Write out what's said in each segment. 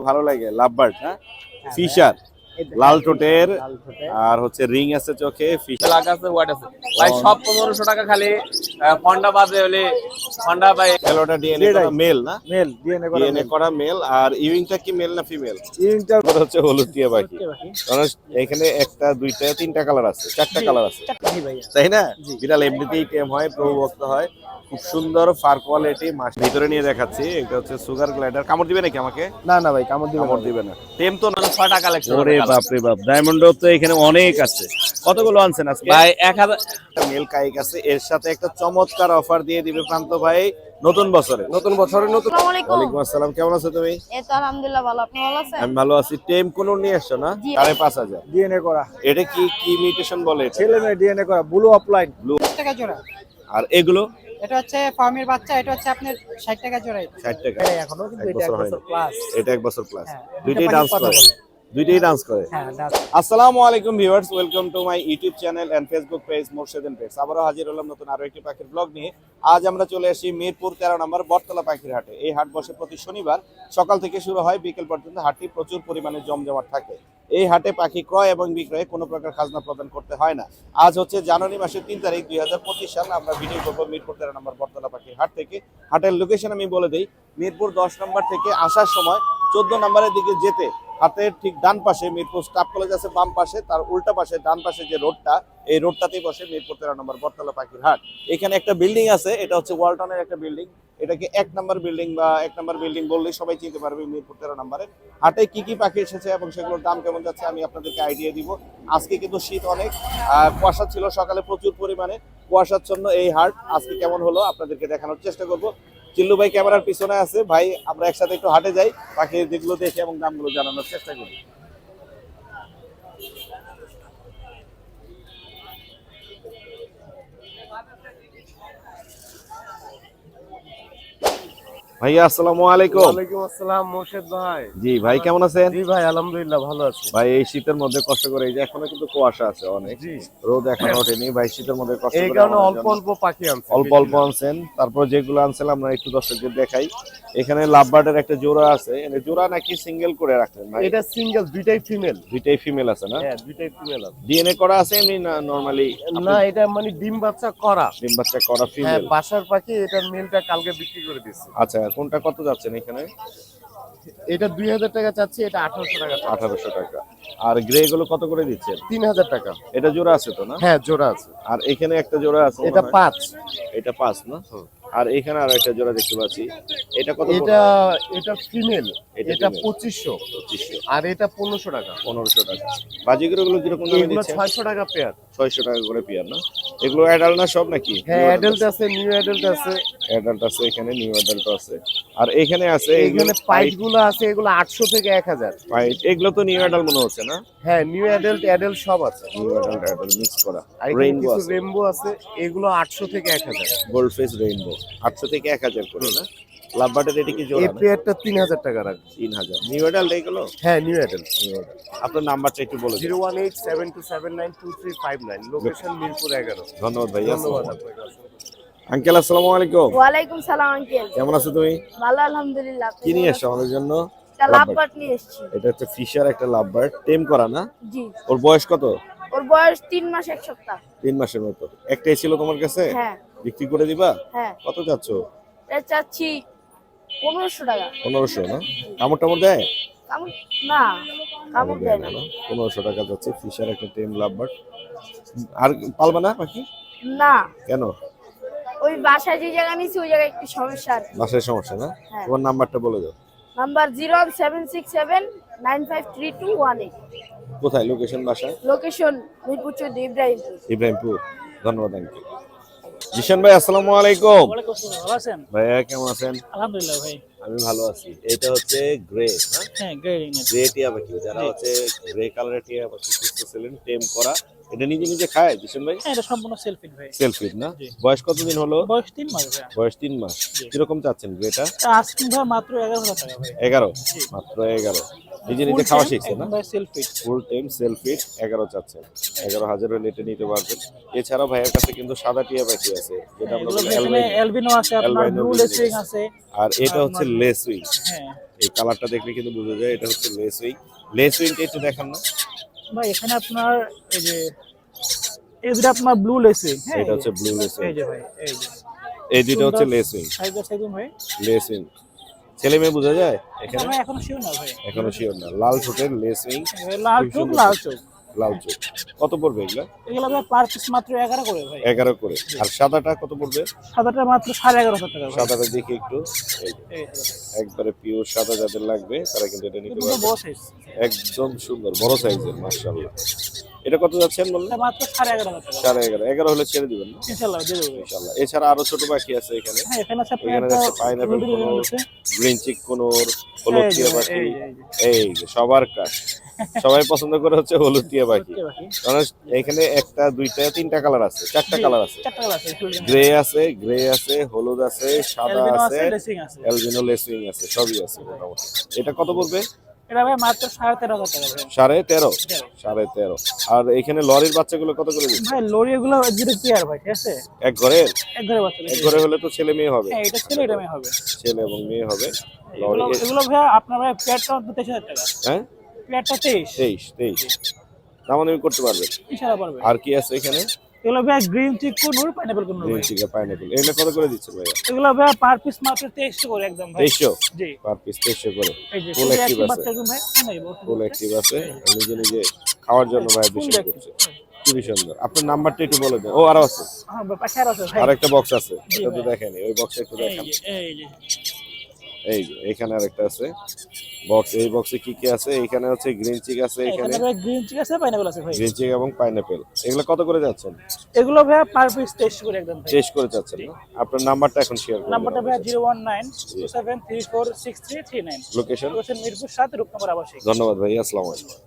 ভালো লাগে love bird, হ্যাঁ ফিশার লাল ঠোঁটের আর হচ্ছে রিং আছে চোখে, ফিশার লাগা আছে ওয়াট আছে ভাই, সব 1500 টাকা খালি। ফন্ডা বাজে হলে ফন্ডা ভাই এলোটা ডিএনএ করা মেল না, মেল ডিএনএ করা মেল। আর ইউইংটা কি মেল না ফিমেল? ইউইংটা হচ্ছে হলুদ টিয়া পাখি। কারণ এখানে একটা দুইটা তিনটা কালার আছে, চারটা কালার আছে, তাই না? বিড়াল এমনিতেই টেম হয়, প্রভুভক্ত হয়, খুব সুন্দর ফার কোয়ালিটি। মাছ ভিতরে নিয়ে দেখাচ্ছি, এটা হচ্ছে সুগার গ্লাইডার। কামড় দিবে নাকি আমাকে? না না ভাই, কামড় দিবে না। টেম তো 6 টাকা কালেকশন। ওরে বাপ রে বাপ, ডায়মন্ড তো এখানে অনেক আছে। কতগুলো আনছেন আজকে ভাই? 1000 মেল কাইক আছে, এর সাথে একটা চমৎকার অফার দিয়ে দিবে প্রান্ত ভাই নতুন বছরে। আসসালামু আলাইকুম। ওয়ালাইকুম আসসালাম, কেমন আছো তুমি? এই তো আলহামদুলিল্লাহ ভালো, আপনি ভালো আছেন? আমি ভালো আছি। টেম কোন নিয়ে আসছো না? 5,500 ডিএনএ করা। এটা কি কি মিউটেশন বলে? ছেলে মেয়ে ডিএনএ করা, ব্লু অফলাইন। 30 টাকা জোড়া। আর এগুলো? এটা হচ্ছে ফার্মের বাচ্চা, এটা হচ্ছে আপনার 60 টাকা জোড়া। 60 টাকা। এখনো কিন্তু এক এটা 1 বছর বছর প্লাস। এটা 1 বছর প্লাস। হ্যাঁ, দুইটাই দুইটা ডান্স পাখি করে। কথা বলে। দুইটাই ডান্স করে। হ্যাঁ, আসসালামু আলাইকুম viewers, welcome to my YouTube channel and Facebook page Morshed and page. আবারও হাজির হলাম নতুন আরো একটি পাখির ব্লগ নিয়ে। আজ আমরা চলে আসি মিরপুর 13 নম্বর বটতলা পাখির হাটে। এই হাট বসে প্রতি শনিবার, সকাল থেকে শুরু হয়, বিকেল পর্যন্ত হাটটি প্রচুর পরিমাণে জমজমাট থাকে। এই হাটে পাখি ক্রয় এবং বিক্রয়ে কোনো প্রকার খাজনা প্রদান করতে হয় না। আজ হচ্ছে জানুয়ারি মাসের 3 তারিখ 2025 সাল। আমরা ভিডিও করবো মিরপুর 13 নম্বর বটতলা পাখির হাট থেকে। হাটের লোকেশন আমি বলে দিই, মিরপুর 10 নম্বর থেকে আসার সময় 14 নম্বরের দিকে যেতে হাতের ঠিক ডান পাশে মিরপুর স্টাফ কলেজ আছে, বাম পাশে তার উল্টা পাশে ডান পাশে যে রোডটা, এই রোডটাতেই বসে মিরপুর 13 নম্বর বটতলা পাখির হাট। এখানে একটা বিল্ডিং আছে, এটা হচ্ছে ওয়ালটনের একটা বিল্ডিং। এটাকে 1 নম্বর বিল্ডিং বা 1 নম্বর বিল্ডিং বললেই সবাই চিনতে পারবে মিরপুর 13 নম্বরে। হাটে কি কি পাখি এসেছে এবং সেগুলোর দাম কেমন যাচ্ছে আমি আপনাদেরকে আইডিয়া দিব। আজকে কিন্তু শীত অনেক, কুয়াশা ছিল সকালে প্রচুর পরিমাণে, কুয়াশাচ্ছন্ন এই হাট আজকে কেমন হলো আপনাদেরকে দেখানোর চেষ্টা করব। চিল্লু ভাই ক্যামেরার পিছনে আছে, ভাই আমরা একসাথে একটু হাটে যাই, পাখির দিকগুলো দেখে এবং দামগুলো জানানোর চেষ্টা করি। ভাইয়া আসসালামু আলাইকুম। ওয়ালাইকুম আসসালাম মোর্শেদ ভাই। জি ভাই, কেমন আছেন? জি ভাই, আলহামদুলিল্লাহ ভালো আছি ভাই এই শীতের মধ্যে কষ্ট করে, এই যে এখনো কিন্তু কুয়াশা আছে অনেক, রোদ এখনো ওঠেনি ভাই, শীতের মধ্যে কষ্ট করে এই কারণে অল্প অল্প পাখি আনছি। অল্প অল্প আনছেন, তারপর যেগুলো আনছিলাম আমরা একটু দর্শকদের দেখাই। এখানে লাভবার্ডের একটা জোড়া আছে, জোড়া নাকি সিঙ্গেল করে রাখলেন ভাই? এটা সিঙ্গেল, দুইটাই ফিমেল। দুইটাই ফিমেল আছে না? হ্যাঁ, দুইটাই ফিমেল আছে। ডিএনএ করা আছে এমনি না নরমালি? না, এটা মানে ডিম বাচ্চা করা। ডিম বাচ্চা করা হ্যাঁ, ফিমেল। বাসার পাখি। এটার মেলটা কালকে বিক্রি করে দিচ্ছি। আচ্ছা, কোনটা কত যাচ্ছেন এখানে? এটা 2000 টাকা চাচ্ছি, এটা 1800 টাকা। 1800 টাকা। আর গ্রে গুলো কত করে দিচ্ছেন? 3000 টাকা। এটা জোড়া আছে তো না? হ্যাঁ, জোড়া আছে। আর এখানে একটা জোড়া আছে, এটা 5। এটা 5 না? আর এখানে আরো একটা জোড়া দেখতে পাচ্ছি, এটা কত? এটা ফিমেল, এটা 2500। আর এটা 1500 টাকা। 1500 টাকা। বাজিগুলো কিরকম দামে এগুলো দিচ্ছেন? 600 টাকা পেয়ার। 600 টাকা করে পেয়ার না? এগুলো অ্যাডাল্ট না সব নাকি? হ্যাঁ, অ্যাডাল্ট আছে, নিউ অ্যাডাল্ট আছে। অ্যাডাল্ট আছে এখানে, নিউ অ্যাডাল্ট আছে। আর এখানে আছে এখানে পাইট গুলো আছে, এগুলো 800 থেকে 1000। পাইট এগুলো তো নিউ অ্যাডাল্ট মনে হচ্ছে না? হ্যাঁ, নিউ অ্যাডাল্ট অ্যাডাল্ট সব আছে। নিউ অ্যাডাল্ট অ্যাডাল্ট মিক্স করা। আর রেইনবো আছে, রেইনবো আছে, এগুলো 800 থেকে 1000। গোল্ড ফেস রেইনবো 800 থেকে 1000 করে না? লাভবার্ডের এটা কি জোড়া এই না? পেয়ারটা 3000 টাকা রাখবে। 3000। নিউ অ্যাডাল্ট এইগুলো? হ্যাঁ, নিউ অ্যাডাল্ট। আপনার নাম্বারটা একটু বলে দিন। 01872792359, লোকেশন মিরপুর 11। ধন্যবাদ ভাইয়া। ধন্যবাদ আপনাকে। আঙ্কেল আসসালামু আলাইকুম। ওয়ালাইকুম সালাম আঙ্কেল। কেমন আছো তুমি? ভালো আলহামদুলিল্লাহ। আপনি কি নিয়ে কেমন এসছো আমাদের জন্য? আছেন? একটা লাভবার্ড নিয়ে এসেছি। এটা হচ্ছে ফিশার একটা লাভবার্ড, টেম করা না? জি। ওর বয়স কত? ওর বয়স 3 মাস 1 সপ্তাহ। 3 মাসের মতো। একটাই ছিল তোমার কাছে? হ্যাঁ। বিক্রি করে দিবা? হ্যাঁ। কত চাচ্ছ? এটা চাচ্ছি 1500 টাকা। 1500 না? কামড় টামড় দেয়? না, কামড় দেয় না। 1500 টাকা যাচ্ছে ফিশার একটা টেম লাভবার্ড। আর পালবা না পাখি? না, কেন? ওই বাসায় যে জায়গা নিছি ওই জায়গায় একটু সমস্যা আছে। বাসায় সমস্যা না? হ্যাঁ। তোমার নাম্বারটা বলে দাও। নাম্বার 01767953218। কোথায় লোকেশন বাসা? লোকেশন মিরপুর 14 ইব্রাহিমপুর। ইব্রাহিমপুর। ধন্যবাদ আঙ্কেল। জিশান ভাই আসসালামু আলাইকুম। ওয়ালাইকুম আসসালাম, ভালো আছেন? ভাইয়া কেমন আছেন? আলহামদুলিল্লাহ ভাই। আমি ভালো আছি। এটা হচ্ছে গ্রে, হ্যাঁ? হ্যাঁ, গ্রেডিং গ্রে টিয়া পাখি, যারা হচ্ছে গ্রে কালারের টিয়া পাখি খুঁজতেছিলেন টেম করা, এটা নিজে নিজে খায় জিশান ভাই? হ্যাঁ, এটা সম্পূর্ণ সেলফিড ভাই। সেলফিড না? জি। বয়স কতদিন হলো? বয়স 3 মাস ভাই। বয়স 3 মাস। জি। কিরকম চাচ্ছেন গ্রেটা? আজকে ভাই মাত্র 11,000 টাকা ভাই। 11? জি। মাত্র 11। নিজে নিজে খাওয়া শিখছে না? ভাই self fit. Full time selfie 11 চাচ্ছেন, 11,000 হলে এটা নিতে পারবেন। এছাড়াও ভাইয়ের কাছে কিন্তু সাদা টিয়া পাখি আছে, যেটা আমরা বলি এখানে অ্যালবাইনো। এলবিনো আছে, আপনার অ্যালবাইনো ব্লু বিজনেস। লেসিং আছে। আর এটা হচ্ছে লেসুইং। হ্যাঁ এই কালারটা দেখলে কিন্তু বোঝা যায় এটা হচ্ছে লেসুইং। লেসুইংটা একটু দেখান না। ভাই এখানে আপনার এই যে এই দুটো আপনার ব্লু লেসিং। হ্যাঁ এটা হচ্ছে ব্লু লেসুইং, এই যে ভাই এই যে এই দুটো হচ্ছে লেসুইং। সাইজটা সেম ভাই। লেসুইং ছেলে মেয়ে বোঝা যায় এখানে? ভাই এখনো শিওর না ভাই। এখনো শিওর না। লাল ঠোঁটের লেসুইং, লাল চোখ, লাল চোখ। লাল চোখ। কত পড়বে এগুলা? এগুলো ভাই পার পিস মাত্র 11 করে ভাই। 11 করে। আর সাদাটা কত পড়বে? সাদাটা মাত্র 11,500 টাকা ভাই। সাদাটা দেখি একটু। এই যে, এই একবারে পিওর সাদা যাদের লাগবে তারা কিন্তু এটা নিতে কিন্তু পারবে। বড় সাইজ। একদম সুন্দর বড় সাইজের, মাশাআল্লাহ। এটা কত যাচ্ছেন বললেন? এটা মাত্র 11,500 টাকা। 11.5। 11 হলে ছেড়ে দিবেন না ইনশাআল্লাহ দিয়ে দেব। ইনশাআল্লাহ। এছাড়া আরো ছোট পাখি আছে এখানে। হ্যাঁ এখানে আছে আপনার এখানে আছে পাইনাপল কোনোর, আছে। গ্রিন চিক কোনোর, হলুদ এই যে, টিয়া পাখি। এই যে। এই যে সবার কাজ, সবাই পছন্দ করে হচ্ছে হলুদ টিয়া পাখি। বুঝতে পারছি। কারণ এখানে একটা, দুইটা, তিনটা কালার আছে, চারটা কালার আছে। চারটা কালার আছে। গ্রে আছে, হলুদ আছে, সাদা এলবিনো আছে, আছে, লেসিং আছে। অ্যালবিনো লেসুইং আছে, সবই আছে মোটামুটি। এটা কত পড়বে? এটা ভাই মাত্র 13,500 টাকা ভাই। 13.5। 13.5। আর এখানে লরির বাচ্চাগুলো কত করে দিচ্ছে? ভাই লরি এগুলো জিরো পেয়ার ভাই, ঠিক আছে? এক ঘরের? এক ঘরে বাচ্চা। এক ঘরে হলে তো ছেলে মেয়ে হবে। হ্যাঁ এটা ছেলে এটা মেয়ে হবে। ছেলে এবং মেয়ে হবে। এগুলো লরি এগুলো ভাই আপনার ভাই পেয়ারটা 23,000 টাকা। হ্যাঁ, পেয়ারটা 23। 23। দামাদামি করতে পারবে। ইনশাআল্লাহ পারবে। আর কি আছে এখানে? এগুলো ভাই গ্রিন চিক কোন পাইনাপল কোন গ্রিন ভাই। চিকা, পাইনাপল। এগুলো কত করে দিচ্ছেন ভাইয়া? এগুলো ভাই পার পিস মাত্র 23 করে একদম ভাই। 2300 জি। পার পিস, 2300 করে। এই যে ফুল ফুল অ্যাক্টিভ অ্যাক্টিভ আছে, বাচ্চা একদম ভাই। নাই বহুত ফুল অ্যাক্টিভ আছে। নিজে নিজে খাওয়ার জন্য ভাই বেশি করছে। খুবই সুন্দর। আপনার নাম্বারটা একটু বলে দেন। ও আরো আছে, হ্যাঁ ভাই পাশে আর আছে ভাই। আরেকটা বক্স আছে, জি এটা তো ভাই। দেখেনি। ওই বক্সটা একটু এই দেখান। যে এই যে এই যে এখানে আরেকটা আছে বক্স। এই বক্সে কি কি আছে? এখানে হচ্ছে গ্রিন চিক আছে, এখানে এখানে ভাই গ্রিন চিক আছে, পাইনাপল আছে ভাই। গ্রিন চিক এবং পাইনাপল। এগুলো কত করে যাচ্ছেন? এগুলো ভাই পার পিস 23 করে একদম ভাই। টেস্ট করে যাচ্ছেন না? আপনার নাম্বারটা এখন শেয়ার করুন। নাম্বারটা ভাই 01927346339। লোকেশন? লোকেশন মিরপুর 7 রূপনগর আবাসিক। ধন্যবাদ ভাই, আসসালামু আলাইকুম।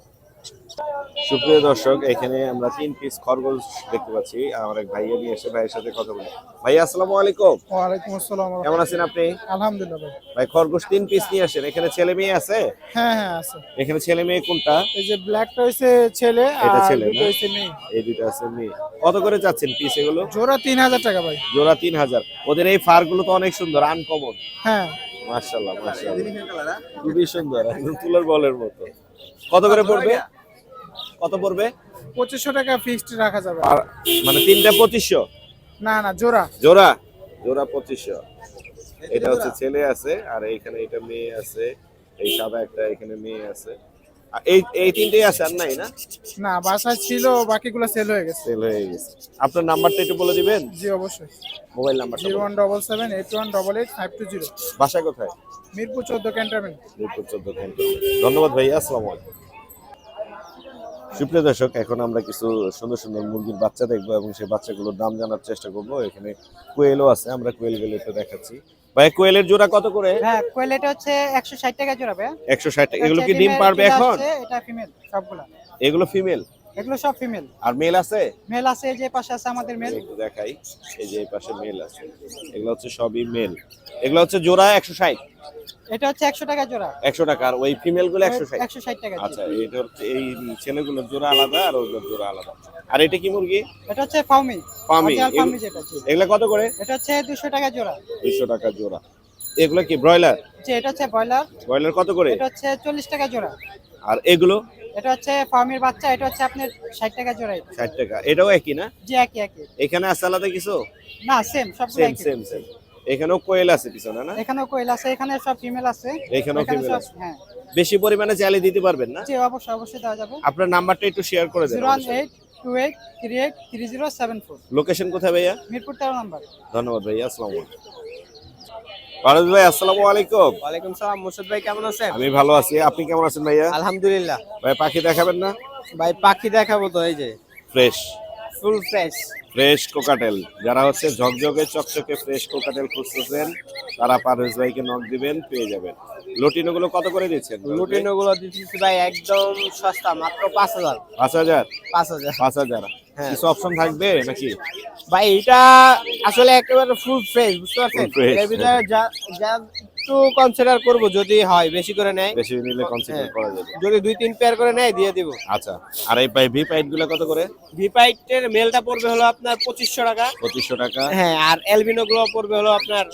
সুপ্রিয় দর্শক, এখানে আমরা 3 পিস খরগোশ দেখতে পাচ্ছি। আমার এক ভাইয়া নিয়ে এসে ভাইয়ের সাথে কথা বলি। ভাই আসসালামু আলাইকুম। ওয়ালাইকুম আসসালাম। কেমন আছেন আপনি? আলহামদুলিল্লাহ ভাই। ভাই খরগোশ 3 পিস নিয়ে আসেন। এখানে ছেলে মেয়ে আছে? হ্যাঁ হ্যাঁ আছে। এখানে ছেলে মেয়ে কোনটা? এই যে ব্ল্যাকটা হইছে ছেলে এটা আর ছেলে দুটো না? হইছে মেয়ে। এই দুটো আছে মেয়ে। কত করে যাচ্ছেন পিস এগুলো? জোড়া 3,000 টাকা ভাই। জোড়া 3000। ওদের এই ফার গুলো তো অনেক সুন্দর, আনকমন। হ্যাঁ মাশাআল্লাহ মাশাআল্লাহ, খুবই সুন্দর, একদম তুলার বলের মতো। কত করে পড়বে? কত পড়বে? 2500 টাকা ফিক্সড রাখা যাবে। আর মানে তিনটা 2500? না না জোড়া। জোড়া? জোড়া 2500। এটা হচ্ছে ছেলে আছে, আর এইখানে এটা মেয়ে আছে। এই সাদা একটা এখানে মেয়ে আছে। আর এই তিনটেই আছে, আর নাই না? না বাসায় ছিল, বাকিগুলো সেল হয়ে গেছে। সেল হয়ে গেছে। আপনার নাম্বারটা একটু বলে দিবেন? জি অবশ্যই। মোবাইল নাম্বারটা বলুন। 01778188520। বাসায় কোথায়? মিরপুর 14 ক্যান্টনমেন্ট। মিরপুর 14 ঘন্টা। ধন্যবাদ ভাইয়া, আসসালামু আলাইকুম। সুপ্রিয় দর্শক, এখন আমরা কিছু সুন্দর সুন্দর মুরগির বাচ্চা দেখবো এবং সেই বাচ্চাগুলোর দাম জানার চেষ্টা করবো। এখানে কোয়েলও আছে, আমরা কোয়েলগুলো একটু দেখাচ্ছি। ভাই কোয়েলের জোড়া কত করে? হ্যাঁ কোয়েল এটা হচ্ছে 160 টাকা জোড়া ভাই। 160 টাকা। এগুলো কি ডিম পারবে এখন? এটা ফিমেল সবগুলা। এগুলো ফিমেল? এগুলো সব ফিমেল। আর মেল আছে? মেল আছে, যে পাশে আছে আমাদের মেল। একটু দেখাই। এই যে এই পাশে মেল আছে। এগুলো হচ্ছে সবই মেল। এগুলো হচ্ছে জোড়া 160? এটা হচ্ছে 100 টাকা জোড়া। 100 টাকা। আর ওই ফিমেল গুলো 160? 160 টাকা। আচ্ছা, এটা হচ্ছে এই ছেলেগুলোর জোড়া আলাদা আর ওগুলোর জোড়া আলাদা। আর এটা কি মুরগি? এটা হচ্ছে ফার্মি। ফার্মি। ফার্মি যেটা জি। এগুলো কত করে? এটা হচ্ছে 200 টাকা জোড়া। 200 টাকা জোড়া। এগুলো কি ব্রয়লার? যে এটা হচ্ছে ব্রয়লার। ব্রয়লার কত করে? এটা হচ্ছে 40 টাকা জোড়া। আর এগুলো? এটা হচ্ছে ফার্মের বাচ্চা, এটা হচ্ছে আপনার 60 টাকা জোড়া। 60 টাকা। এটাও একই না? জি একই একই। এখানে আছে আলাদা কিছু? না সেম, সবগুলো সেম একই। Same same. এখানেও কোয়েল আছে পিছনে না? এখানেও কোয়েল আছে, এখানে সব ফিমেল আছে। এখানেও এখানে ফিমেল সব আছে। হ্যাঁ। বেশি পরিমাণে চাইলে দিতে পারবেন না? জি অবশ্যই অবশ্যই দেওয়া যাবে। আপনার নাম্বারটা একটু শেয়ার করে দেন। 01828383074। লোকেশন কোথায় ভাইয়া? মিরপুর 13 নম্বর। ধন্যবাদ ভাইয়া, আসসালামু আলাইকুম। ফারুজ ভাই আসসালামু আলাইকুম। ওয়ালাইকুম সালাম। মুর্শিদ ভাই কেমন আছেন? আমি ভালো আছি, আপনি কেমন আছেন ভাইয়া? আলহামদুলিল্লাহ। ভাই পাখি দেখাবেন না? ভাই পাখি দেখাবো তো, এই যে fresh full fresh. Fresh cockatiel. যারা হচ্ছে ঝকঝকে চকচকে ফ্রেশ কোকাটেল খুঁজতেছেন তারা পারভেজ ভাইকে নক দিবেন, পেয়ে যাবেন। লটিনো গুলো কত করে দিচ্ছেন? লুটিনো গুলো দিতেছি ভাই একদম সস্তা, মাত্র 5000। 5000? 5000। 5000। হ্যাঁ। কিছু অপশন থাকবে নাকি? ভাই এটা আসলে একেবারে ফুল ফ্রেশ, বুঝতে পারছেন? Full fresh, এর ভিতরে যা যা একটু কনসিডার করব যদি হয় বেশি করে নেয়, বেশি নিলে কনসিডার করা যাবে। যদি 2-3 পেয়ার করে নেয় দিয়ে দিব। আচ্ছা, আর এই ভি পাইট গুলো কত করে? ভিপাইটের মেলটা পড়বে হলো আপনার 2500 টাকা। 2500 টাকা। হ্যাঁ, আর অ্যালবিনো গুলো পড়বে হলো আপনার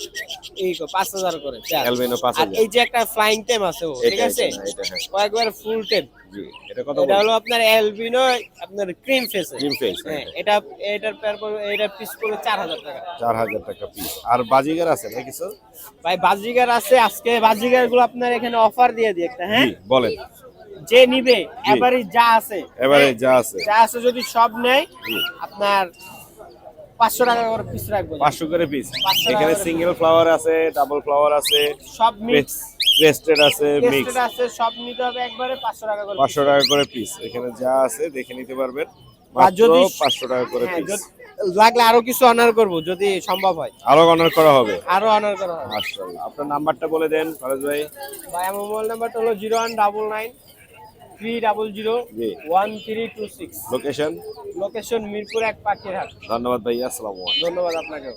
এই 5000 করে পেয়ার। অ্যালবিনো আর 5000। এই যে একটা ফ্লাইং টেম আছে ও, ঠিক এটা আছে, এটা হ্যাঁ ও একবার ফুল টেম। জি, এটা কত এটা করে? হলো আপনার অ্যালবিনো, আপনার ক্রিম ফেস। Cream face. হ্যাঁ, এটার পেয়ার পড়বে, এটার পিস পড়বে 4000 টাকা। 4000 টাকা পিস। আর বাজিগার আছে না কিছু? ভাই বাজিগার আছে, আজকে বাজিগার গুলো আপনার এখানে অফার দিয়ে দিই একটা। হ্যাঁ, জি বলেন। যে নিবে এভারেজ যা আছে, এভারেজ যা আছে, যা আছে যদি সব নেয় জি আপনার 500 টাকা করে পিস রাখবো। 500 করে পিস। 500 টাকা এখানে করে সিঙ্গেল ফ্লাওয়ার আছে, ডাবল ফ্লাওয়ার আছে, সব মিক্স ক্রেস্টেড আছে, মিক্স। টেস্টেড আছে, সব নিতে হবে একবারে 500 টাকা করে। 500 টাকা করে পিস। এখানে যা আছে দেখে নিতে পারবেন। আর মাত্র যদি 500 টাকা করে হ্যাঁ, পিস। লাগলে আরো কিছু অনার করব যদি সম্ভব হয়, আরো অনার করা হবে। আরো অনার করা হবে। মাশাআল্লাহ। আপনার নাম্বারটা বলে দেন ফারাজ ভাই। ভাই আমার মোবাইল নাম্বারটা হলো 01993001326। লোকেশন? লোকেশন মিরপুর 1 পাখিরহাট। ধন্যবাদ ভাই, আসসালামু আলাইকুম। ধন্যবাদ আপনাকে।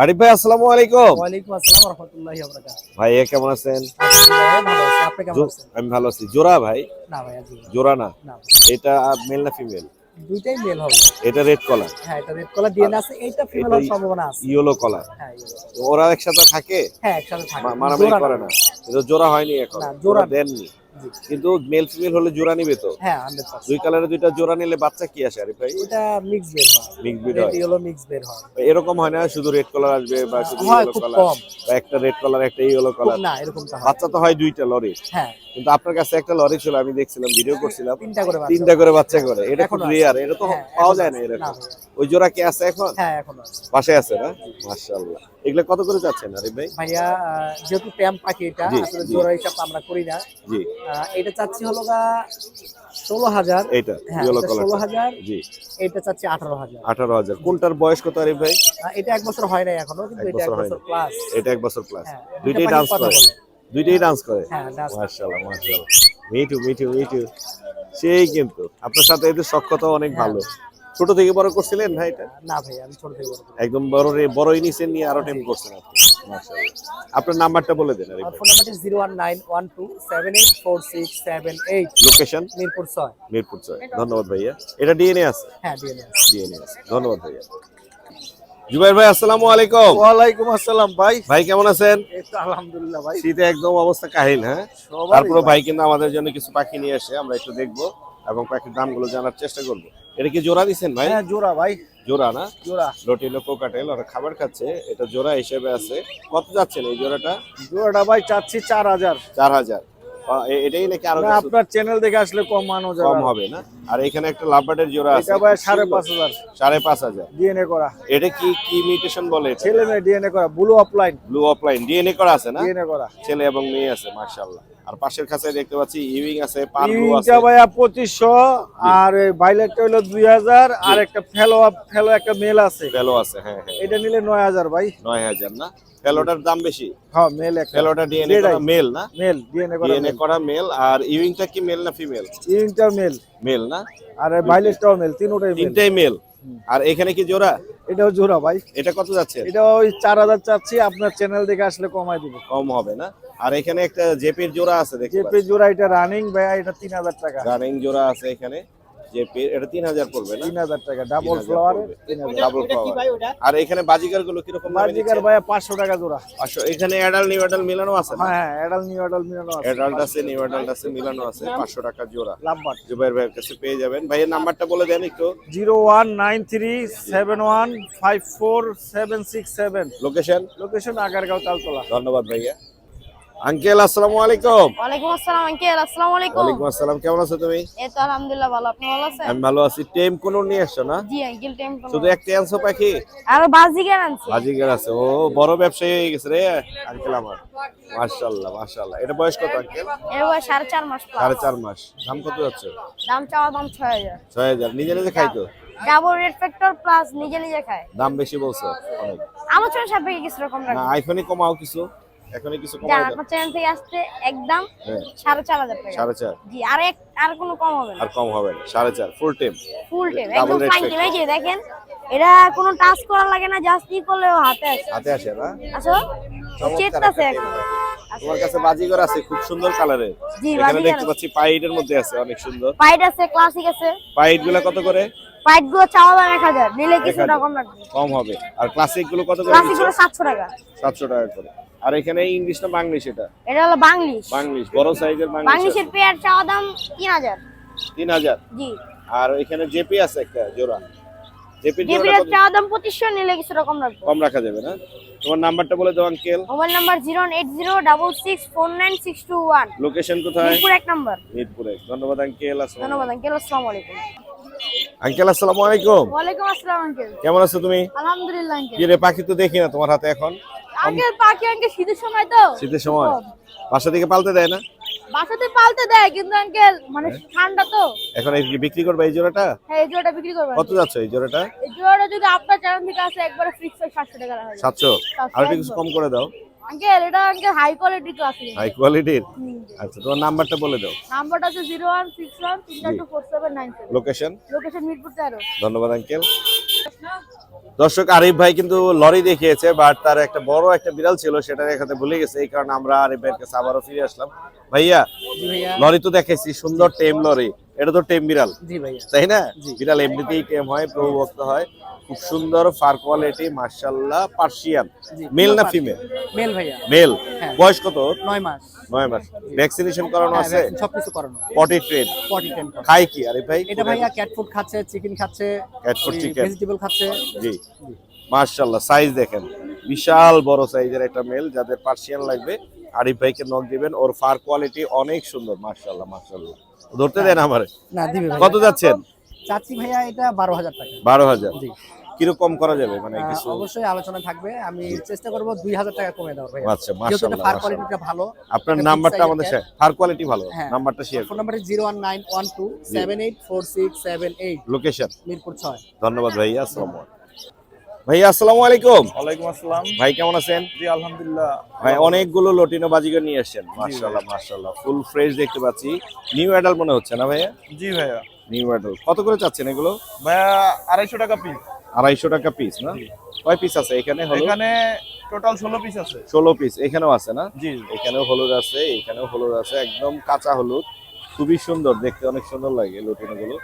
আরিফ ভাই আসসালামু আলাইকুম। ওয়ালাইকুম আসসালাম ওয়া রাহমাতুল্লাহি ওয়া বারাকাতুহু। ভাই কেমন আছেন? আলহামদুলিল্লাহ ভালো আছি, আপনি কেমন আছেন? আমি ভালো আছি। জোড়া ভাই? না ভাই আজকে জোড়া না, না, এটা মেল না ফিমেল? দুইটাই মেল হবে। এটা রেড কলার, হ্যাঁ, এটা রেড কলার ডিএনএ আছে, এইটা ফিমেল হওয়ার সম্ভাবনা আছে। ইয়েলো কলার। হ্যাঁ, yellow। তো ওরা একসাথে থাকে? হ্যাঁ, একসাথে থাকে। মারামারি জোড়া করে না? কিন্তু জোড়া হয়নি এখন? না, জোড়া দেননি। জি। কিন্তু মেল ফিমেল হলে জোড়া নিবে তো? হ্যাঁ, 100%। দুই কালারের দুইটা জোড়া নিলে বাচ্চা কি আসে আরিফ ভাই? এটা মিক্স বের হয়, মিক্স বিড রেড হয়। ইয়েলো মিক্স বের হয়। এরকম হয় না শুধু রেড কালার আসবে বা শুধু হয়, ইয়েলো খুব কালার, কম। বা একটা রেড কালার একটা ইয়েলো খুব কালার? না, এরকমটা হয়। বাচ্চা তো হয় দুইটা লরি। হ্যাঁ, কিন্তু আপনার কাছে একটা লরি ছিল, আমি দেখছিলাম, ভিডিও করছিলাম, 3টা করে বাচ্চা। তিনটা করে বাচ্চা করে। এটা খুব এখনো আছে। রেয়ার, এটা তো হ্যাঁ, পাওয়া এখনো যায় না আছে। এরকম। না ভাইয়া। ওই জোড়া কি আছে এখন? হ্যাঁ, এখনো আছে। বাসায় আছে না? মাশাআল্লাহ। এগুলা কত করে যাচ্ছেন আরিফ ভাই? ভাইয়া যেহেতু ট্যাম্প পাখি, এটা জি, আসলে জি। জোড়া হিসাব আমরা করি না। জি, এটা চাচ্ছি হলো 16,000। এইটা হ্যাঁ, ইয়েলো এটা কালার। 16,000। জি, এটা চাচ্ছি 18,000। 18,000। কোনটার বয়স কত আরিফ ভাই? এটা 1 বছর হয় নাই এখনো, কিন্তু এক এটা 1 বছর হয়নি। বছর প্লাস। এটা 1 বছর প্লাস। হ্যাঁ, দুইটাই দুইটা ডান্স পাখি কথা করে? বলে। দুইটাই ডান্স করে? হ্যাঁ, ডান্স। মাশাআল্লাহ মাশাআল্লাহ। মিঠু মিঠু মিঠু। সেই কিন্তু আপনার সাথে এদের সখ্যতা অনেক ভালো। ছোট থেকে বড় করছিলেন ভাই এটা? না ভাই, আমি ছোট থেকে বড় করি। একদম বড়ই নিছেন, নিয়ে আরো টেম করছেন আপনি। মাশাআল্লাহ। আপনার নাম্বারটা বলে দেন আরিফ আমার ভাই। ফোন নাম্বারটি 01912784678। লোকেশন? মিরপুর 6। মিরপুর 6। ধন্যবাদ ভাইয়া। এটা ডিএনএ আছে? হ্যাঁ, ডিএনএ। ডিএনএ আছে। ধন্যবাদ ভাইয়া। জুবাইর ভাই আসসালামু আলাইকুম। ওয়ালাইকুম আসসালাম ভাই। ভাই কেমন আছেন? এই তো আলহামদুলিল্লাহ ভাই। শীতে একদম অবস্থা কাহিল। হ্যাঁ, সবারই তারপরে ভাই। ভাই কিন্তু আমাদের জন্য কিছু পাখি নিয়ে আসে, আমরা একটু দেখবো এবং পাখির দামগুলো জানার চেষ্টা করব। এটা কি জোড়া দিচ্ছেন ভাই? হ্যাঁ, জোড়া ভাই, জোড়া না? জোড়া। লোটিলো কোকাটেল, ওরা খাবার খাচ্ছে, এটা জোড়া হিসেবে আছে। কত যাচ্ছেন এই জোড়াটা? জোড়াটা ভাই চাচ্ছি 4,000। 4000। এটাই নাকি আরো না, কিছু আপনার চ্যানেল দেখে আসলে কম মানো যাবে। কম হবে না? আর এখানে একটা লাভবার্ডের জোড়া আছে, এটা ভাই 5,500 5,500। ডিএনএ করা। এটা কি কি মিউটেশন বলে? ছেলে মেয়ে ডিএনএ করা, blue offline blue offline DNA করা আছে না? ডিএনএ করা। ছেলে এবং মেয়ে আছে, মাশাআল্লাহ। আর পাশের কাছে দেখতে পাচ্ছি ইউইং আছে, পার ব্লু আছে। ইনটা ভাই 2500, আর এই ভাইলেটটা হলো 2000, আর একটা ফেলো একটা মেল আছে, ফেলো আছে। হ্যাঁ হ্যাঁ, এটা নিলে 9,000 ভাই। 9000 না? ফেলোটার দাম বেশি? হ্যাঁ, মেল একটা। ফেলোটা ডিএনএ করা মেল না? মেল ডিএনএ করা। ডিএনএ করা মেল। আর ইউইংটা কি মেল না ফিমেল? ইনটা মেল, মেল না? আর ভাইলেটটাও মেল, তিনটাই মেল। তিনটাই মেল। আর এখানে কি জোড়া? এটাও জোড়া ভাই। এটা কত যাচ্ছে? এটা ওই 4,000 চাচ্ছি, আপনার চ্যানেল দেখে আসলে কমাই দিব। কম হবে না? আর এখানে একটা জেপির জোড়া আছে দেখতে জেপি পাচ্ছি। জোড়া, এটা রানিং ভাই, এটা 3,000 টাকা। রানিং জোড়া আছে এখানে জেপির, এটা 3000 পড়বে না? 3,000 টাকা ডাবল 3000 ফ্লাওয়ার, পড়বে। 3,000। Double flower. আর এখানে বাজিকার গুলো কি রকম দামে বাজিকার দিচ্ছেন? ভাই 500 টাকা জোড়া। এখানে অ্যাডাল্ট নিউ অ্যাডাল্ট মিলানো আছে না? হ্যাঁ, অ্যাডাল্ট নিউ অ্যাডাল্ট মিলানো আছে। অ্যাডাল্ট আছে, নিউ অ্যাডাল্ট আছে, মিলানো আছে। 500 টাকা জোড়া লাভবাট। জুবাইর ভাইয়ের কাছে পেয়ে যাবেন। ভাইয়ের নাম্বারটা বলে দেন একটু। 01937154767। লোকেশন? লোকেশন আগারগাঁও তালতলা। ধন্যবাদ ভাইয়া। আঙ্কেল আসসালামু আলাইকুম। ওয়ালাইকুম আসসালাম আঙ্কেল, আসসালামু আলাইকুম। ওয়ালাইকুম আসসালাম। কেমন আছো তুমি? এই তো আলহামদুলিল্লাহ ভালো, আপনি ভালো আছেন? আমি ভালো আছি। টেম কোন নিয়ে আসছো না? জি আঙ্কেল, টাইম তো শুধু একটা আনছো পাখি? আর বাজিগার আনছি। বাজিগার আছে। ও বড় ব্যবসায়ী হয়ে গেছে রে আঙ্কেল আমার। মাশাআল্লাহ মাশাআল্লাহ। এটা বয়স কত আঙ্কেল? এর বয়স 4.5 মাস প্লাস। 4.5 মাস। দাম কত যাচ্ছে? দাম চাওয়া দাম 6000। 6000। নিজে নিজে খাই তো? ডাবল রেড ফ্যাক্টর প্লাস নিজে নিজে খায়। দাম বেশি বলছো অনেক। আলোচনা সাপেক্ষে কিছু রকম না, রাখবো। আইফোনে কমাও কিছু, এখনই কিছু যা কমাও দাও। আপনার চ্যানেল থেকে আসছে একদম হ্যাঁ, 4,500 টাকা। 4.5। জি, আর কোনো কম হবে না। আর কম হবে না। 4.5 ফুল টেম। ফুল টেম Double একদম red ফাইন factor। টেম। এই যে দেখেন, এটা কোনো টাচ করা লাগে না, জাস্ট ই করলেও হাতে আসে। হাতে আসে না? আসো চেততাছে এখন। তোমার কাছে বাজিগর আছে খুব সুন্দর কালারের। জি, এখানে বাজিগর দেখতে আছে। পাচ্ছি পাইডের মধ্যে আছে অনেক সুন্দর। পাইট আছে, ক্লাসিক আছে। পাইড গুলো কত করে? পাইট গুলো চাওয়া দাম 1000, নিলে কিছুটা কম রাখবে। কম হবে। আর ক্লাসিক গুলো কত করে ক্লাসিক দিচ্ছ? গুলো 700 টাকা। 700 টাকা করে। আর এখানে ইংলিশ না বাংলিশ এটা? এটা হলো বাংলিশ। বাংলিশ বড় সাইজের বাংলিশ। বাংলিশের পেয়ার চাওয়া দাম 3000। 3000। জি। আর এখানে জেপি আছে একটা জোড়া। জেপির জেপির জোড়া কত? চাওয়া দাম 2500, নিলে কিছুটা কম রাখবে। কম রাখা যাবে না? তোমার নাম্বারটা বলে দাও আঙ্কেল। Mobile number 08066496221। লোকেশন কোথায়? মিরপুর 1 নাম্বার। মিরপুরে। ধন্যবাদ আঙ্কেল। ধন্যবাদ আঙ্কেল, আসসালামু আলাইকুম। আঙ্কেল আসসালামু আলাইকুম। ওয়ালাইকুম আসসালাম আঙ্কেল। কেমন আছো তুমি? আলহামদুলিল্লাহ আঙ্কেল। কি রে পাখি তো দেখি না তোমার হাতে এখন। আঙ্কেল পাখি আঙ্কেল শীতের সময় তো। শীতের সময় বাসা থেকে পালতে দেয় না? বাসাতে পালতে দেয় কিন্তু আঙ্কেল মানে ঠান্ডা তো। এখন এই বিক্রি করবে এই জোড়াটা? হ্যাঁ, এই জোড়াটা বিক্রি করবেন। কত যাচ্ছে এই জোড়াটা? এই জোড়াটা যদি আপনার চ্যানেল থেকে আসে একবারে ফিক্স 700 টাকা রাখা যাবে। 700। আর একটু কিছু কম করে দাও। আঙ্কেল এটা uncle high quality classic. High কোয়ালিটির। আচ্ছা তোমার নাম্বারটা বলে দাও। নাম্বারটা আছে 01613244797। লোকেশন? লোকেশন মিরপুর 13। ধন্যবাদ আঙ্কেল। দর্শক আরিফ ভাই কিন্তু লরি দেখিয়েছে, বাট তার একটা বড় একটা বিড়াল ছিল, সেটা দেখাতে ভুলে গেছে। এই কারণে আমরা আরিফ ভাইয়ের কাছে আবারও ফিরে আসলাম। ভাইয়া জি ভাইয়া। লরি তো দেখাইছি, সুন্দর টেম লরি। এটা তো টেম বিড়াল, জি ভাইয়া। তাই না? বিড়াল এমনিতেই টেম হয়, প্রভুভক্ত হয়। খুব সুন্দর ফার কোয়ালিটি, মাশাআল্লাহ। পার্সিয়ান মেল না ফিমেল? মেল ভাইয়া। মেল। হ্যাঁ। বয়স কত? 9 মাস। 9 মাস। ভ্যাকসিনেশন করানো হ্যাঁ, আছে? vaccine সবকিছু করানো। Potty train? পটি টেন। খায় কি আরিফ ভাই? এটা ভাইয়া ক্যাট ফুড খাচ্ছে, চিকেন খাচ্ছে, Cat food, chicken। ভেজিটেবল খাচ্ছে। জি মাশাআল্লাহ। সাইজ দেখেন, বিশাল বড় সাইজের একটা মেল। যাদের পার্সিয়ান লাগবে আরিফ ভাইকে নক দিবেন। ওর ফার কোয়ালিটি অনেক সুন্দর, মাশাআল্লাহ মাশাআল্লাহ। ধরতে দেন আমারে। না দিবে ভাইয়া। কত যাচ্ছেন? চাচ্ছি ভাইয়া এটা 12000 টাকা। 12000। জি। কিরকম করা যাবে মানে কিছু? অবশ্যই আলোচনা থাকবে, আমি চেষ্টা করব 2000 টাকা কমে দেওয়ার ভাইয়া। আচ্ছা যেহেতু এটা মাশাআল্লাহ ফার মাশাআল্লাহ। কোয়ালিটিটা ভালো। আপনার এটা নাম্বারটা big size আমাদের cat। শেয়ার, ফার কোয়ালিটি ভালো। হ্যাঁ। নাম্বারটা share phone number 01912784678। Location? Mirpur 6। ধন্যবাদ ভাইয়া। আসসালামু আলাইকুম। ভাইয়া আসসালামু আলাইকুম। ওয়ালাইকুম আসসালাম। ভাই কেমন আছেন? জি আলহামদুলিল্লাহ। ভাই অনেকগুলো লটিনো বাজিগার নিয়ে আসছেন, মাশাআল্লাহ মাশাআল্লাহ। ফুল ফ্রেশ দেখতে পাচ্ছি। নিউ অ্যাডাল্ট মনে হচ্ছে না ভাইয়া? জি ভাইয়া। নিউ অ্যাডাল্ট কত করে চাচ্ছেন এগুলো? ভাইয়া 250 টাকা পিস। 250 টাকা পিস না? কয় পিস আছে এখানে? হলো এখানে টোটাল 16 পিস আছে। 16 পিস। এখানেও আছে না? জি। এখানেও হলুদ আছে, এখানেও হলুদ আছে, একদম কাঁচা হলুদ। খুবই সুন্দর দেখতে, অনেক সুন্দর লাগে লটিনো গুলো,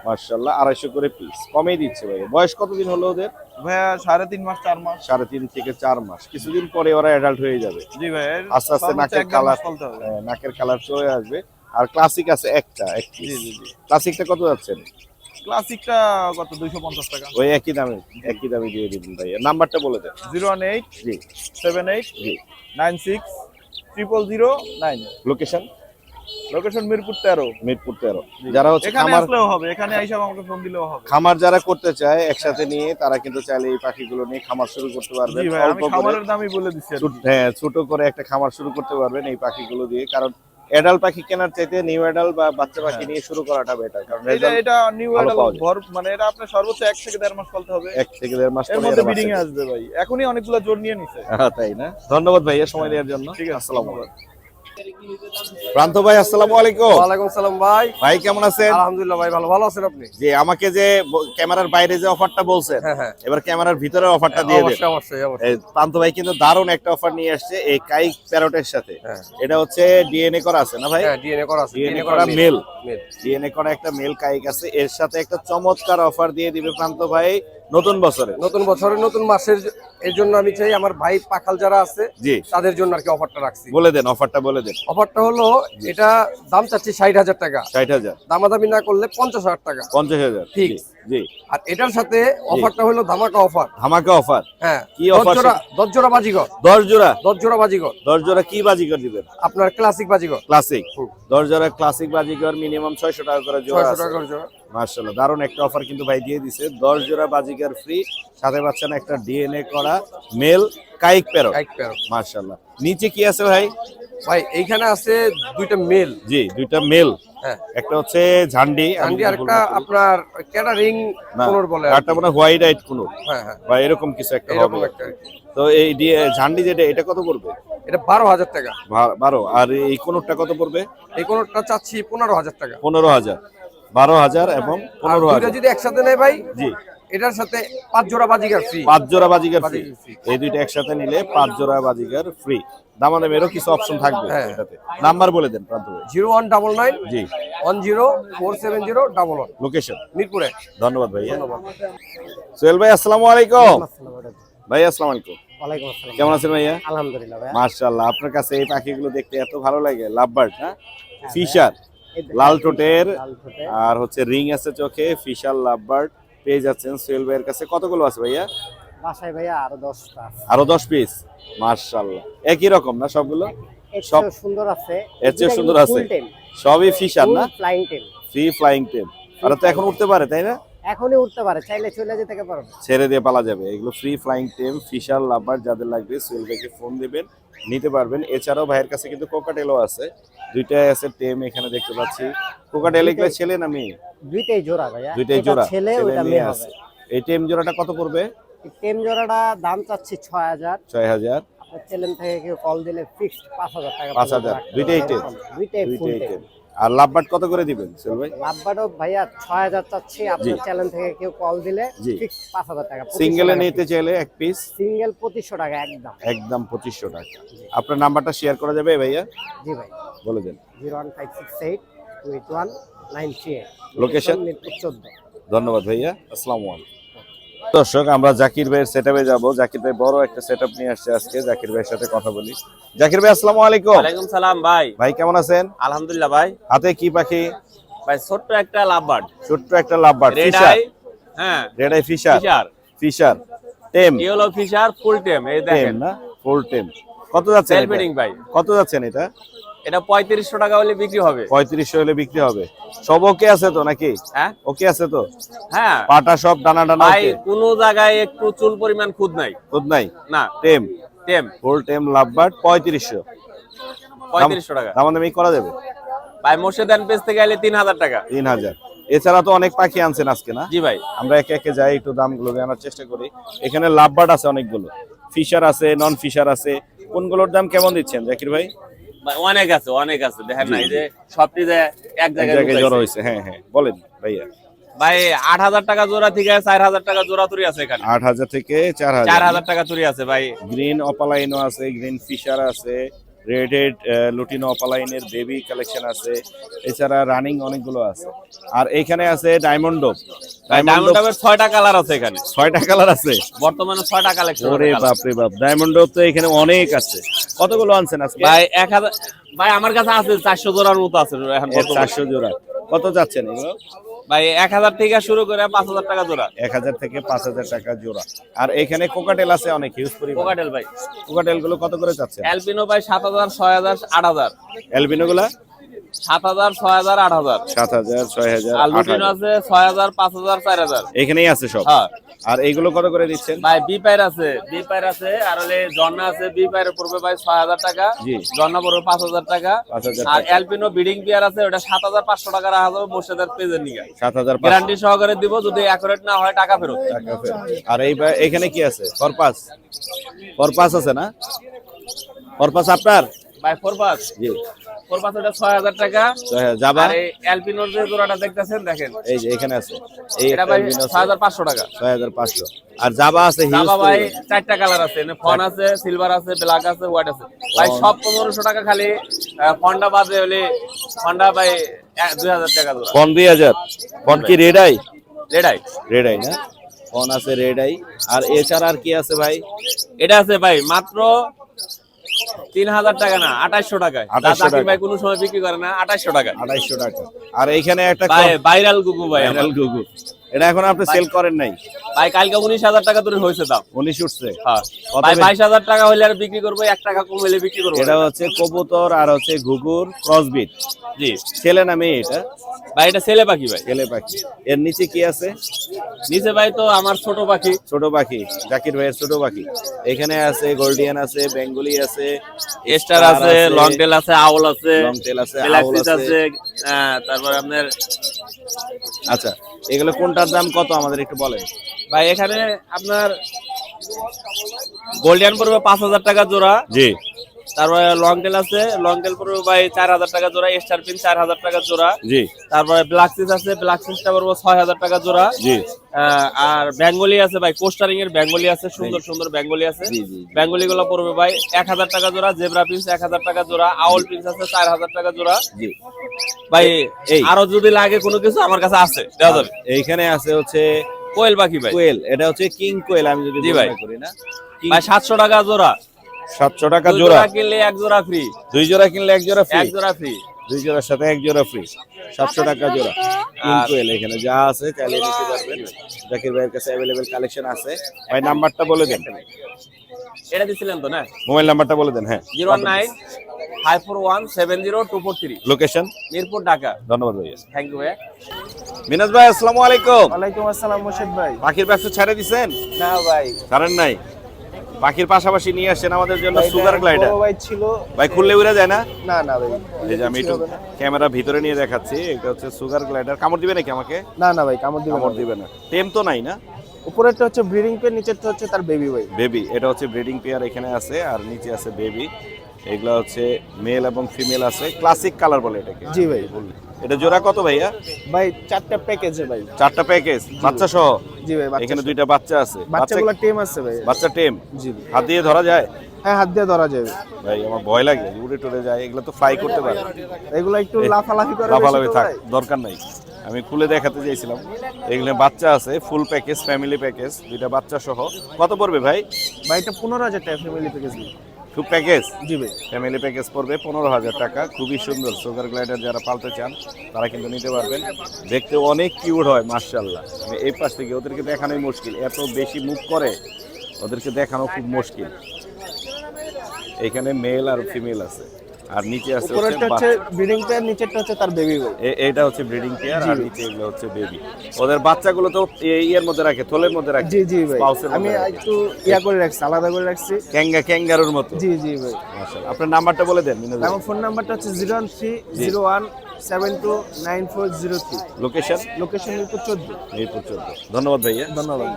মাশাআল্লাহ। 250 করে পিস। কমেই দিচ্ছে ভাই। বয়স কতদিন হলো ওদের? ভাইয়া 3.5 মাস 4 মাস। 3.5 থেকে 4 মাস। কিছুদিন পরে ওরা অ্যাডাল্ট হয়ে যাবে। জি ভাইয়া। আস্তে আস্তে নাকের কালার, নাকের কালার চলে আসবে। আর ক্লাসিক আছে একটা, এক জি পিস। জি জি। ক্লাসিকটা কত যাচ্ছেন? ক্লাসিকটা কত? 250 টাকা। ওই একই দামে দিয়ে দিবেন ভাই। নাম্বারটা বলে দেন। 018 জি 78 জি। 96 0009। লোকেশন? লোকেশন মিরপুর 13। মিরপুর 13। যারা হচ্ছে এখানে খামার আসলেও হবে, এখানে আইসা আমাকে ফোন দিলেও হবে। খামার যারা করতে চায় একসাথে নিয়ে, তারা কিন্তু চাইলে এই পাখিগুলো নিয়ে খামার শুরু করতে পারবেন। জি ভাই, আমি অল্প করে, খামারের দামই বলে দিচ্ছি আর কি। হ্যাঁ, ছোট করে একটা খামার শুরু করতে পারবেন এই পাখিগুলো দিয়ে। কারণ অ্যাডাল্ট পাখি কেনার চাইতে নিউ অ্যাডাল্ট বা বাচ্চা পাখি নিয়ে শুরু করাটা বেটার। কারণ এটা নিউ ভালো পাওয়া অ্যাডাল্ট যায়। ভর, মানে এটা আপনার সর্বোচ্চ 1 থেকে 1.5 মাস পালতে হবে। 1 থেকে 1.5 মাস এর পরে মধ্যে এরা বিডিং এ বাচ্চা আসবে ভাই। এখনই অনেকগুলো জোর নিয়ে নিছে। দেয়। তাই না? ধন্যবাদ ভাইয়া সময় দেওয়ার জন্য। ঠিক আছে, আসসালামু আলাইকুম। প্রান্ত ভাই আসসালামু আলাইকুম। ওয়ালাইকুম সালাম ভাই। ভাই কেমন আছেন? আলহামদুলিল্লাহ ভাই, ভালো আছেন আপনি? যে আমাকে যে ক্যামেরার বাইরে যে অফারটা বলছেন, হ্যাঁ। এবার ক্যামেরার ভিতরে অফারটা দিয়ে দেন। অবশ্যই। এই প্রান্ত ভাই কিন্তু দারুণ একটা অফার নিয়ে আসছে এই কাইক প্যারটের সাথে। এটা হচ্ছে ডিএনএ করা আছে না ভাই? হ্যাঁ, ডিএনএ করা আছে। ডিএনএ করা মেল। ডিএনএ করা একটা মেল কাইক আছে। এর সাথে একটা চমৎকার অফার দিয়ে দিবে প্রান্ত ভাই নতুন বছরে। নতুন বছরে নতুন মাসের এর জন্য আমি চাই আমার ভাই পাখাল যারা আছে জি তাদের জন্য আর কি অফারটা রাখছি। বলে দেন, অফারটা বলে দেন। অফারটা হলো, এটা দাম চাচ্ছি 60,000 টাকা। 60,000। দামাদামি না করলে 50,000 টাকা। 50,000। ঠিক। জি। আর এটার সাথে অফারটা হলো ধামাকা অফার। ধামাকা অফার? হ্যাঁ। কি অফার? 10 জোড়া বাজিগর। 10 জোড়া? 10 জোড়া বাজিগর। 10 জোড়া কি বাজিকর দিবেন? আপনার ক্লাসিক বাজিগর। ক্লাসিক। 10 জোড়া ক্লাসিক বাজিকর মিনিমাম 600 টাকা করে জোড়া 600 আছে। টাকা করে জোড়া। মাশাআল্লাহ, দারুণ একটা অফার কিন্তু ভাই দিয়ে দিছে। 10 জোড়া বাজিকর ফ্রি, সাথে পাচ্ছেন একটা ডিএনএ করা male caique parrot. Caique parrot. মাশাআল্লাহ। নিচে কি আছে ভাই? ভাই এইখানে আছে 2টা মেল। জি, 2টা মেল। হ্যাঁ। একটা হচ্ছে ঝান্ডি আর একটা আপনার ক্যাটারিং কোনর বলে। একটা মানে হোয়াইট আইট কোন। হ্যাঁ। বা এরকম কিছু একটা হবে। এরকম একটা। তো এই ঝান্ডি যেটা, এটা কত পড়বে? এটা 12,000 টাকা। 12। আর এই কোনটা কত পড়বে? এই কোনটা চাচ্ছি 15,000 টাকা। 15,000। 12,000 এবং 15,000 যদি একসাথে নেয় ভাই, জি এটার সাথে 5 জোড়া বাজিগার ফ্রি। 5 জোড়া বাজিগার ফ্রি। এই দুইটা একসাথে নিলে 5 জোড়া বাজিগার ফ্রি। দামাদামেরও কিছু অপশন থাকবে এটাতে। নাম্বার বলে দেন প্রান্ত ভাই। 0199 জি 10470111। লোকেশন মিরপুরে। ধন্যবাদ ভাইয়া। সোহেল ভাই আসসালামু আলাইকুম। ভাই আসসালামু আলাইকুম। ওয়ালাইকুম আসসালাম। কেমন আছেন ভাইয়া? আলহামদুলিল্লাহ ভাই। মাশাআল্লাহ, আপনার কাছে এই পাখিগুলো দেখতে এত ভালো লাগে। লাভবার্ড না, ফিশার, লাল টোটের আর হচ্ছে রিং আছে চোখে, ফিশার লাভবার্ড পেয়ে যাচ্ছেন সোহেল ভাইয়ের কাছে। কতগুলো আছে ভাইয়া? বাসায় ভাইয়া আরো 10টা। আরো 10 পিস। মাশাআল্লাহ, একই রকম না সবগুলো? সব সুন্দর আছে। এর চেয়ে সুন্দর আছে। সবই ফিশার না? ফ্লাইং টেল। ফ্রি ফ্লাইং টেল। আর তো এখন উঠতে পারে তাই না? এখনই উঠতে পারে, চাইলে চলে যেতে পারবে। ছেড়ে দিয়ে পালা যাবে। এগুলো free flying tame, Fischer lovebird যাদের লাগবে সোহেল ভাইকে ফোন দিবেন, নিতে পারবেন। এছাড়াও ভাইয়ের কাছে কিন্তু কোকাটেলও আছে, দুইটাই আছে টেম এখানে দেখতে পাচ্ছি। কোকাটেল এগুলো ছেলে না মেয়ে? দুইটাই জোড়া ভাইয়া। দুইটাই জোড়া, ছেলে ওটা মেয়ে আছে। এই টেম জোড়াটা কত পড়বে? টেম জোড়াটা দাম চাচ্ছি 6000। 6000। আপনার চ্যানেল থেকে কেউ কল দিলে ফিক্সড 5000 টাকা। 5000 দুইটাই টেম। দুইটাই ফুল টেম। আর লাভবার্ড কত করে দিবেন সোহেল ভাই? লাভবার্ডও ভাইয়া 6000 চাচ্ছি। আপনার চ্যানেল থেকে কেউ কল দিলে ফিক্সড 5000 টাকা। সিঙ্গেলে নিতে চাইলে এক পিস সিঙ্গেল 2500 টাকা একদম। একদম 2500 টাকা। আপনার নাম্বারটা শেয়ার করা যাবে ভাইয়া? জি ভাই বলে দেন। 01568 লোকেশন মিরপুর 14। ধন্যবাদ ভাইয়া, আসসালামু আলাইকুম। দর্শক আমরা জাকির ভাইয়ের সেটআপে যাব। জাকির ভাই বড় একটা সেটআপ নিয়ে আসছে আজকে। জাকির ভাইয়ের সাথে কথা বলি। জাকির ভাই আসসালামু আলাইকুম। ওয়ালাইকুম সালাম ভাই। ভাই কেমন আছেন? আলহামদুলিল্লাহ ভাই। হাতে কি পাখি? ভাই ছোট্ট একটা লাভবার্ড। ছোট্ট একটা লাভবার্ড। Red Fischer. আই। হ্যাঁ red eye Fischer. Fischer. Fischer tame. Yellow Fischer full tame. এই টেম দেখেন না, ফুল টেম। কত যাচ্ছে সেল এটা? ফিডিং ভাই। কত যাচ্ছেন এটা? এটা 3500 টাকা হলে বিক্রি হবে। 3500 হলে বিক্রি হবে। সব ওকে আছে তো নাকি? হ্যাঁ ওকে আছে তো? হ্যাঁ পাটা সব ডানা ডানা ভাই, ওকে? কোন জায়গায় একটু চুল পরিমাণ খুদ নাই। খুদ নাই না, টেম। টেম ফুল টেম লাভবার্ড 3500। 3500 টাকা। দামাদামি করা যাবে? ভাই মোর্শেদান পেজ থেকে আইলে 3000 টাকা। 3000। এছাড়া তো অনেক পাখি আনছেন আজকে না? জি ভাই। আমরা একে একে যাই, একটু দামগুলো জানার চেষ্টা করি। এখানে লাভবার্ড আছে অনেকগুলো, ফিশার আছে, নন ফিশার আছে। কোনগুলোর দাম কেমন দিচ্ছেন জাকির ভাই? ভাই অনেক আছে, অনেক আছে। দেখেন না, এই যে সবটি যে এক এক জায়গায় জায়গায় জড়ো হয়েছে। হ্যাঁ হ্যাঁ বলেন ভাইয়া। ভাই 8000 টাকা জোড়া থেকে 4000 টাকা জোড়া তুরি আছে এখানে। 8000 থেকে 4000। 4000 টাকা তুরি আছে ভাই। গ্রিন অপালাইনও আছে, গ্রিন ফিশার আছে, রেড হেড লুটিনো অপালাইনের বেবি কালেকশন আছে। এছাড়া রানিং অনেকগুলো আছে। আর এখানে আছে ডায়মন্ড ডোব। ডায়মন্ড ডবের 6টা কালার আছে এখানে। 6টা কালার আছে বর্তমানে 6টা কালেকশন। ওরে বাপ রে বাপ, ডায়মন্ড ডোব তো এখানে অনেক আছে। কতগুলো আনছেন আজকে? ভাই 1000। ভাই আমার কাছে আছে 400 জোড়ার মতো আছে এখন। 400 জোড়া। কত যাচ্ছেন এগুলো? ভাই 1000 থেকে শুরু করে 5000 টাকা জোড়া। 1000 থেকে 5000 টাকা জোড়া। আর এখানে কোকাটেল আছে অনেক হিউজ পরিমাণ। কোকাটেল ভাই। কোকাটেল গুলো কত করে যাচ্ছে? অ্যালবিনো ভাই 7000, 6000, 8000। অ্যালবিনো গুলা 7000, 6000, 8000। 7000, 6000, আর লুটিনো 8000। আছে 6000, 5000, 4000। এখানেই আছে সব। হ্যাঁ। আর এগুলো কত করে দিচ্ছেন? ভাই বি পাইর আছে, বি পাইর আছে, আর হলে জন্না আছে। বি পাইরে পড়বে ভাই 6000 টাকা। জি। জন্না পড়বে 5000 টাকা। 5000 আর টাকা। অ্যালপিনো বিডিং বিয়ার আছে, ওটা 7500 টাকা রাখা যাবে মোর্শেদার পেজের নিয়ে। 7500 গ্যারান্টি সহকারে দিব, যদি অ্যাকুরেট না হয় টাকা ফেরত। টাকা ফেরত। আর এখানে কি আছে? ফরপাস। ফরপাস আছে না? ফরপাস আপনার? ভাই ফোরপাস। জি। ফোরপাস ওটা 6000 টাকা। জাবা। আর এই অ্যালপিনোর যে জোড়াটা দেখতেছেন দেখেন, এই যে এখানে আছে। এই এটা ভাই 6500 টাকা। 6500। আর জাবা আছে হিউজ। জাবা ভাই 4টা কালার আছে, ফন আছে, সিলভার আছে, ব্ল্যাক আছে, হোয়াইট আছে। ভাই সব 1500 টাকা খালি। ফন্ডা বাদে হলে ফন্ডা ভাই 2000 টাকা জোড়া। ফোন 2000। ফোন কি red eye? Red eye. Red eye না? ফোন আছে রেড আই। আর এছাড়া আর কি আছে ভাই? এটা আছে ভাই মাত্র 3000 টাকা না, 2800 টাকায়। 2800 জাকির টাকা। ভাই কোনো সময় বিক্রি করে না, 2800 টাকা। 2800 টাকা। আর এইখানে একটা ভাই ভাইরাল গুগু ভাই আমার। ভাইরাল গুগু। এটা এখন আপনি সেল করেন নাই? ভাই কালকে 19000 টাকা ধরে হয়েছে দাম। 19 উঠছে। হ্যাঁ কত ভাই বে- 22000 টাকা হইলে আর বিক্রি করবো, 1 টাকা কম হইলে বিক্রি করবো। এটা হচ্ছে কবুতর আর হচ্ছে ঘুঘুর ক্রসবিট। জি। ছেলে না মেয়ে এটা? ভাই এটা ছেলে পাখি ভাই। ছেলে পাখি। এর নিচে কি আছে? নিচে ভাই তো আমার ছোট পাখি। ছোট পাখি, জাকির ভাইয়ের ছোট পাখি। এখানে আছে গোল্ডিয়ান আছে, বেঙ্গলি আছে, স্টার আছে, লং টেল আছে, আউল আছে, লং টেল আছে, আউল গ্যালাক্সিস আছে। আছে। তারপর আপনার আচ্ছা, এগুলো কোনটার দাম কত আমাদের একটু বলেন? ভাই এখানে আপনার গোল্ডিয়ান পড়বে 5000 টাকা জোড়া। জি। তারপরে লং টেল আছে, লং টেল পড়বে ভাই 4000 টাকা জোড়া, স্টার পিন 4000 টাকা জোড়া। জি তারপরে ব্ল্যাক সিস আছে, ব্ল্যাক সিসটা পড়বে 6000 টাকা জোড়া। জি আর বেঙ্গলি আছে ভাই, কোস্টারিং এর বেঙ্গলি আছে, সুন্দর সুন্দর বেঙ্গলি আছে। বেঙ্গলি গুলো পড়বে ভাই 1000 টাকা জোড়া, জেব্রা পিস 1000 টাকা জোড়া, আউল পিস আছে 4000 টাকা জোড়া। জি ভাই এই আরো যদি লাগে কোনো কিছু আমার কাছে আছে, দেওয়া যাবে। এইখানে আছে হচ্ছে কোয়েল পাখি ভাই, কোয়েল, এটা হচ্ছে কিং কোয়েল আমি যদি জি ভাই। বলতে করি না, ভাই 700 টাকা জোড়া, 700 টাকা 2 জোড়া, জোড়া কিনলে 1 জোড়া ফ্রি, 2 জোড়া কিনলে 1 জোড়া ফ্রি, 1 জোড়া ফ্রি। 2 জোড়ার সাথে 1 জোড়া ফ্রি, 700 টাকা জোড়া কিং কোয়েল। এখানে যা আছে চাইলে নিতে পারবেন, জাকির ভাইয়ের কাছে अवेलेबल কালেকশন আছে। ভাই নাম্বারটা বলে দেন, এটা দিছিলেন তো না? মোবাইল নাম্বারটা বলে দেন। হ্যাঁ 01954170243, লোকেশন মিরপুর, ঢাকা। ধন্যবাদ ভাইয়া। থ্যাংক ইউ ভাই। মিনাজ ভাই আসসালামু আলাইকুম। ওয়ালাইকুম আসসালাম মোর্শেদ ভাই। পাখির ব্যবসা ছেড়ে দিছেন? না ভাই, ছাড়েন নাই, পাখির পাশাপাশি নিয়ে আসেন আমাদের জন্য সুগার গ্লাইডার। ভাই ছিল। ভাই খুললে উড়ে যায় না? না না ভাই, এই যে আমি একটু ক্যামেরা ভিতরে নিয়ে দেখাচ্ছি, এটা হচ্ছে সুগার গ্লাইডার। কামড় দিবে নাকি আমাকে? না না ভাই, কামড় দিবে কামড় দিবে না। টেম তো নাই না? উপরেরটা হচ্ছে ব্রিডিং পেয়ার, নিচেরটা হচ্ছে তার বেবি ভাই। বেবি, এটা হচ্ছে ব্রিডিং পেয়ার এখানে আছে, আর নিচে আছে বেবি। এগুলা হচ্ছে মেল এবং ফিমেল আছে, ক্লাসিক কালার বলে এটাকে। জি ভাই। এটা জোড়া কত ভাইয়া? ভাই 4টা প্যাকেজে ভাই। 4টা প্যাকেজ, বাচ্চা সহ? জি ভাই, এখানে 2টা বাচ্চা আছে। বাচ্চাগুলো টেম আছে ভাই। বাচ্চা টেম? জি। হাত দিয়ে ধরা যায়? হ্যাঁ, হাত দিয়ে ধরা যাবে ভাই আমার ভয় লাগে, উড়ে টুড়ে যায়, এগুলো তো ফ্লাই করতে পারে। এগুলো একটু লাফালাফি করে, লাফালাফি বেশি তো থাক, ভাই। দরকার নাই। আমি খুলে দেখাতে চাইছিলাম। এগুলো বাচ্চা আছে, ফুল প্যাকেজ, ফ্যামিলি প্যাকেজ, 2টা বাচ্চা সহ। কত পড়বে ভাই? ভাই এটা 15000 টাকা ফ্যামিলি প্যাকেজ। খুব প্যাকেজ? জি ভাই। ফ্যামিলি প্যাকেজ পড়বে 15000 টাকা। খুবই সুন্দর সুগার গ্লাইডার, যারা পালতে চান তারা কিন্তু নিতে পারবেন। দেখতে অনেক কিউট হয় মাশাআল্লাহ। আমি এই পাশ থেকে ওদেরকে দেখানোই মুশকিল, এত বেশি মুভ করে, ওদেরকে দেখানো খুব মুশকিল। এখানে মেল আর ফিমেল আছে, আর নিচে আছে উপরেরটা হচ্ছে ব্রিডিং পেয়ার, নিচেরটা হচ্ছে তার বেবি ভাই। এইটা হচ্ছে ব্রিডিং পেয়ার, আর নিচে এগুলো হচ্ছে বেবি। ওদের বাচ্চাগুলো তো ইয়ের মধ্যে রাখে, থলের মধ্যে রাখে। জি জি ভাই, Spouse এর আমি মধ্যে রাখে। একটু ইয়া করে রাখছি, আলাদা করে রাখছি। ক্যাঙ্গারুর মতো। জি জি ভাই। মাশাআল্লাহ। আপনার নাম্বারটা বলে দেন মিনাজ ভাই। আমার ফোন নাম্বারটা হচ্ছে 01301729403। লোকেশন? লোকেশন মিরপুর 14। মিরপুর 14। ধন্যবাদ ভাইয়া। ধন্যবাদ।